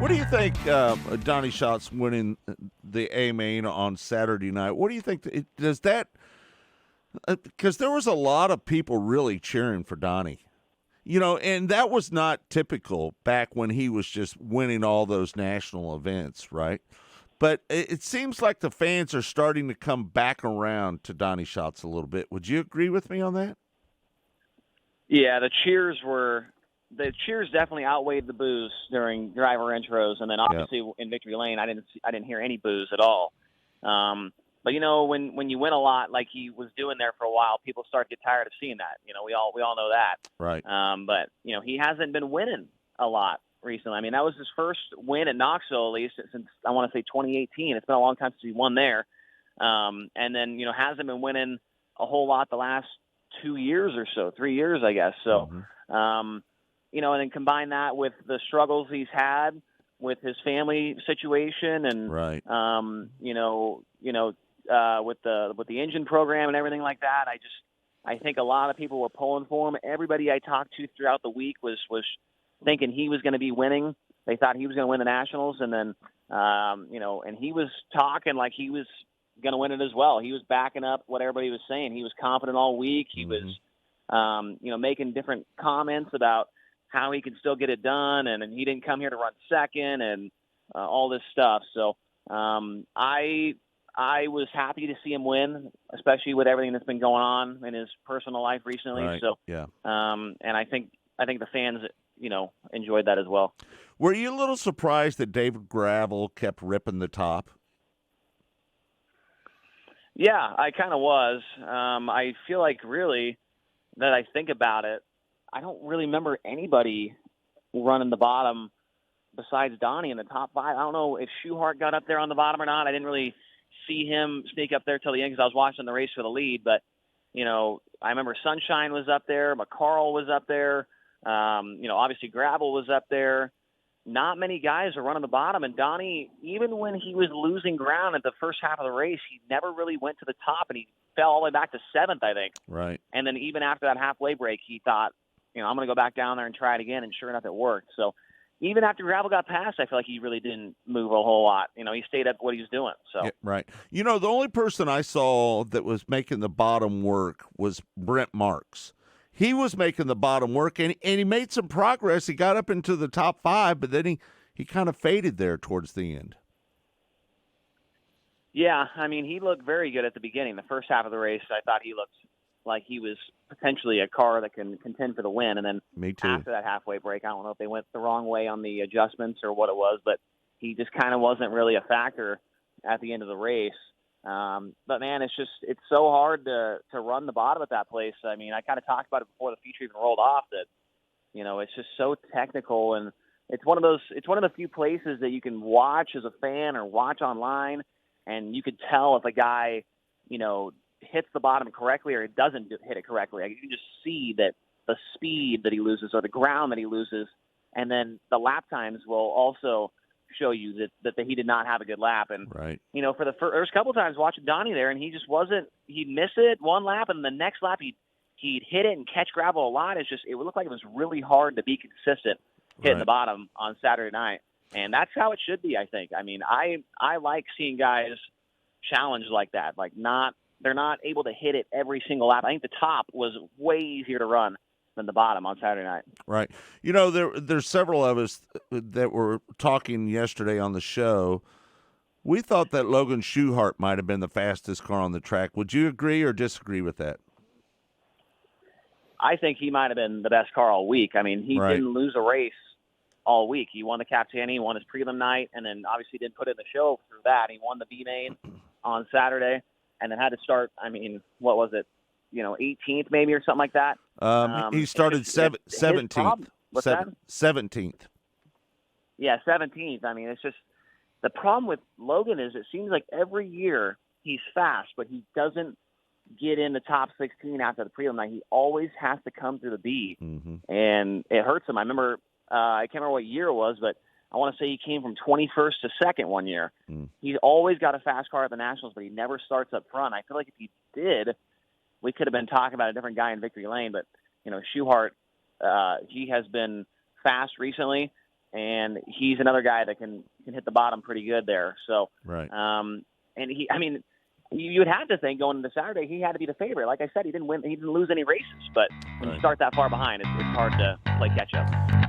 What do you think, Donnie Shotz winning the A main on Saturday night? What do you think? Does that? Because there was a lot of people really cheering for Donnie, and that was not typical back when he was just winning all those national events, right? But it seems like the fans are starting to come back around to Donnie Shotz a little bit. Would you agree with me on that? Yeah, the cheers definitely outweighed the boos during driver intros, and then obviously in victory lane, I didn't hear any boos at all. But when you win a lot like he was doing there for a while, people start to get tired of seeing that. We all know that. Right. But he hasn't been winning a lot recently. I mean, that was his first win at Knoxville, at least since I want to say 2018. It's been a long time since he won there. And then hasn't been winning a whole lot the last 2 years or so, 3 years, I guess. So, and then combine that with the struggles he's had with his family situation, and right. With the engine program and everything like that, I think a lot of people were pulling for him. Everybody I talked to throughout the week was thinking he was going to be winning. They thought he was going to win the Nationals, and then and he was talking like he was going to win it as well. He was backing up what everybody was saying. He was confident all week. He was making different comments about how he could still get it done, and he didn't come here to run second, and all this stuff. So I was happy to see him win, especially with everything that's been going on in his personal life recently. Right. So, yeah. And I think the fans, enjoyed that as well. Were you a little surprised that David Gravel kept ripping the top? Yeah, I kind of was. I feel like really that I think about it, I don't really remember anybody running the bottom besides Donnie in the top five. I don't know if Shoehart got up there on the bottom or not. I didn't really see him sneak up there till the end because I was watching the race for the lead. But, I remember Sunshine was up there. McCarl was up there. Obviously Gravel was up there. Not many guys are running the bottom. And Donnie, even when he was losing ground at the first half of the race, he never really went to the top, and he fell all the way back to seventh, I think. Right. And then even after that halfway break, he thought, I'm going to go back down there and try it again. And sure enough, it worked. So even after Gravel got past, I feel like he really didn't move a whole lot. He stayed up what he was doing. So yeah, right. The only person I saw that was making the bottom work was Brent Marks. He was making the bottom work, and he made some progress. He got up into the top five, but then he kind of faded there towards the end. Yeah, I mean, he looked very good at the beginning. The first half of the race, I thought he looked like he was potentially a car that can contend for the win. And then Me too. After that halfway break, I don't know if they went the wrong way on the adjustments or what it was, but he just kind of wasn't really a factor at the end of the race. But man, it's so hard to run the bottom at that place. I mean, I kind of talked about it before the feature even rolled off that, it's just so technical, and it's one of the few places that you can watch as a fan or watch online, and you could tell if a guy, hits the bottom correctly or it doesn't hit it correctly. You can just see that the speed that he loses or the ground that he loses, and then the lap times will also show you that he did not have a good lap. And, right. For the first, there's a couple of times watching Donnie there, and he just wasn't – he'd miss it one lap, and the next lap he'd hit it and catch Gravel a lot. It would look like it was really hard to be consistent hitting the bottom on Saturday night. And that's how it should be, I think. I mean, I like seeing guys challenged like that, they're not able to hit it every single lap. I think the top was way easier to run than the bottom on Saturday night. Right. There's several of us that were talking yesterday on the show. We thought that Logan Shoehart might have been the fastest car on the track. Would you agree or disagree with that? I think he might have been the best car all week. I mean, he didn't lose a race all week. He won the Capitani, he won his prelim night, and then obviously didn't put in the show through that. He won the B-main on Saturday. And then had to start, what was it, 18th maybe or something like that? He started 17th. What's that? 17th. Yeah, 17th. I mean, it's just the problem with Logan is it seems like every year he's fast, but he doesn't get in the top 16 after the prelim night. He always has to come through the B, and it hurts him. I remember, I can't remember what year it was, but I want to say he came from 21st to 2nd one year. He's always got a fast car at the Nationals, but he never starts up front. I feel like if he did, we could have been talking about a different guy in victory lane. But, Shoehart, he has been fast recently. and he's another guy that can hit the bottom pretty good there. So, right. And you would have to think going into Saturday he had to be the favorite. Like I said, he didn't lose any races, but when you start that far behind, it's hard to play catch up.